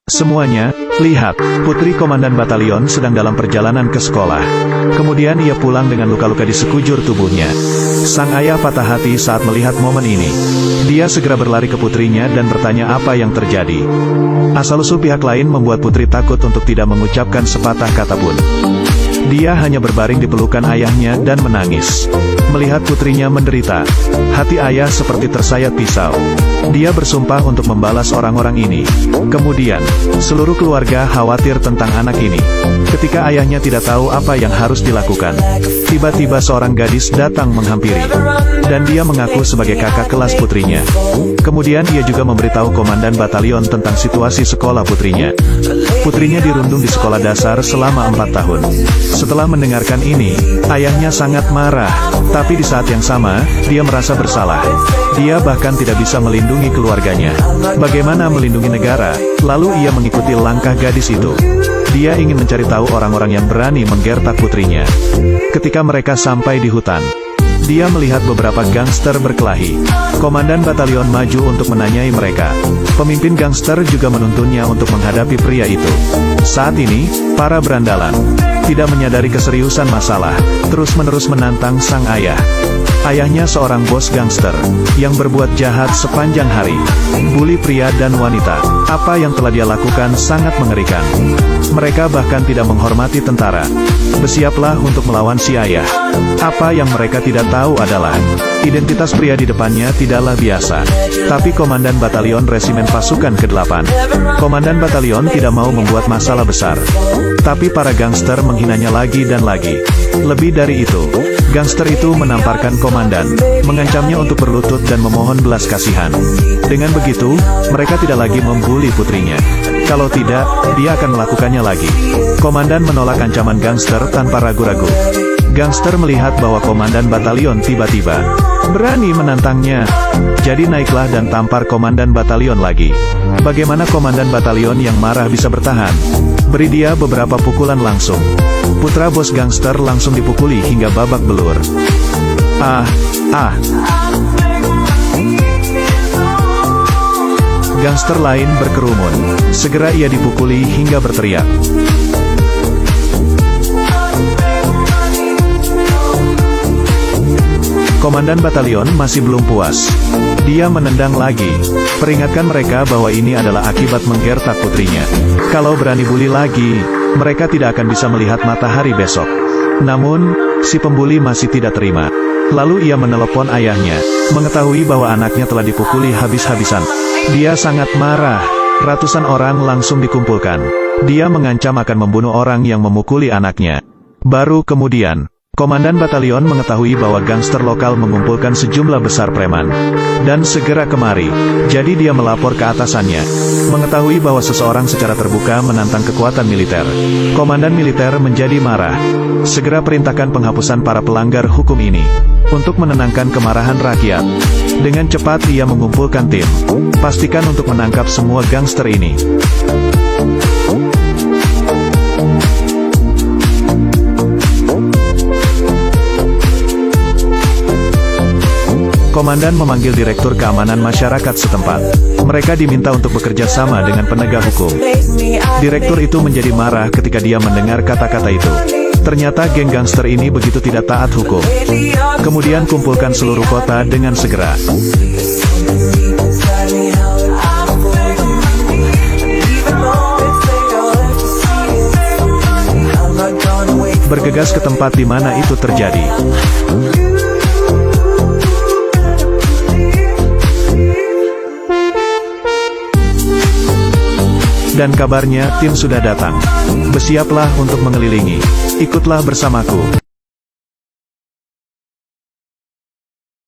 Semuanya, lihat, Putri Komandan Batalion sedang dalam perjalanan ke sekolah. Kemudian ia pulang dengan luka-luka di sekujur tubuhnya. Sang ayah patah hati saat melihat momen ini. Dia segera berlari ke putrinya dan bertanya apa yang terjadi. Asal-usul pihak lain membuat Putri takut untuk tidak mengucapkan sepatah kata pun. Dia hanya berbaring di pelukan ayahnya dan menangis. Melihat putrinya menderita, hati ayah seperti tersayat pisau. Dia bersumpah untuk membalas orang-orang ini. Kemudian, seluruh keluarga khawatir tentang anak ini. Ketika ayahnya tidak tahu apa yang harus dilakukan, tiba-tiba seorang gadis datang menghampiri. Dan dia mengaku sebagai kakak kelas putrinya. Kemudian ia juga memberitahu Komandan Batalion tentang situasi sekolah putrinya. Putrinya dirundung di sekolah dasar selama 4 tahun. Setelah mendengarkan ini, ayahnya sangat marah. Tapi di saat yang sama, dia merasa bersalah. Dia bahkan tidak bisa melindungi keluarganya. Bagaimana melindungi negara? Lalu ia mengikuti langkah gadis itu. Dia ingin mencari tahu orang-orang yang berani menggertak putrinya. Ketika mereka sampai di hutan, dia melihat beberapa gangster berkelahi. Komandan Batalion maju untuk menanyai mereka. Pemimpin gangster juga menuntunnya untuk menghadapi pria itu. Saat ini, para berandalan tidak menyadari keseriusan masalah, terus-menerus menantang sang ayah. Ayahnya seorang bos gangster, yang berbuat jahat sepanjang hari. Bully pria dan wanita. Apa yang telah dia lakukan sangat mengerikan. Mereka bahkan tidak menghormati tentara. Bersiaplah untuk melawan si ayah. Apa yang mereka tidak tahu adalah, identitas pria di depannya tidaklah biasa. Tapi Komandan Batalion Resimen Pasukan ke-8. Komandan Batalion tidak mau membuat masalah besar. Tapi para gangster menghinanya lagi dan lagi. Lebih dari itu, gangster itu menamparkan komandan, mengancamnya untuk berlutut dan memohon belas kasihan. Dengan begitu, mereka tidak lagi membuli putrinya. Kalau tidak, dia akan melakukannya lagi. Komandan menolak ancaman gangster tanpa ragu-ragu. Gangster melihat bahwa Komandan Batalion tiba-tiba berani menantangnya. Jadi naiklah dan tampar Komandan Batalion lagi. Bagaimana Komandan Batalion yang marah bisa bertahan? Beri dia beberapa pukulan langsung. Putra bos gangster langsung dipukuli hingga babak belur. Gangster lain berkerumun. Segera ia dipukuli hingga berteriak. Komandan Batalion masih belum puas. Dia menendang lagi, peringatkan mereka bahwa ini adalah akibat menggertak putrinya. Kalau berani bully lagi, mereka tidak akan bisa melihat matahari besok. Namun, si pembuli masih tidak terima. Lalu ia menelepon ayahnya, mengetahui bahwa anaknya telah dipukuli habis-habisan. Dia sangat marah. Ratusan orang langsung dikumpulkan. Dia mengancam akan membunuh orang yang memukuli anaknya. Baru kemudian, Komandan Batalion mengetahui bahwa gangster lokal mengumpulkan sejumlah besar preman. Dan segera kemari. Jadi dia melapor ke atasannya. Mengetahui bahwa seseorang secara terbuka menantang kekuatan militer. Komandan militer menjadi marah. Segera perintahkan penghapusan para pelanggar hukum ini. Untuk menenangkan kemarahan rakyat. Dengan cepat ia mengumpulkan tim. Pastikan untuk menangkap semua gangster ini. Komandan memanggil Direktur Keamanan Masyarakat setempat. Mereka diminta untuk bekerja sama dengan penegak hukum. Direktur itu menjadi marah ketika dia mendengar kata-kata itu. Ternyata geng gangster ini begitu tidak taat hukum. Kemudian kumpulkan seluruh kota dengan segera. Bergegas ke tempat di mana itu terjadi. Dan kabarnya tim sudah datang. Bersiaplah untuk mengelilingi. Ikutlah bersamaku.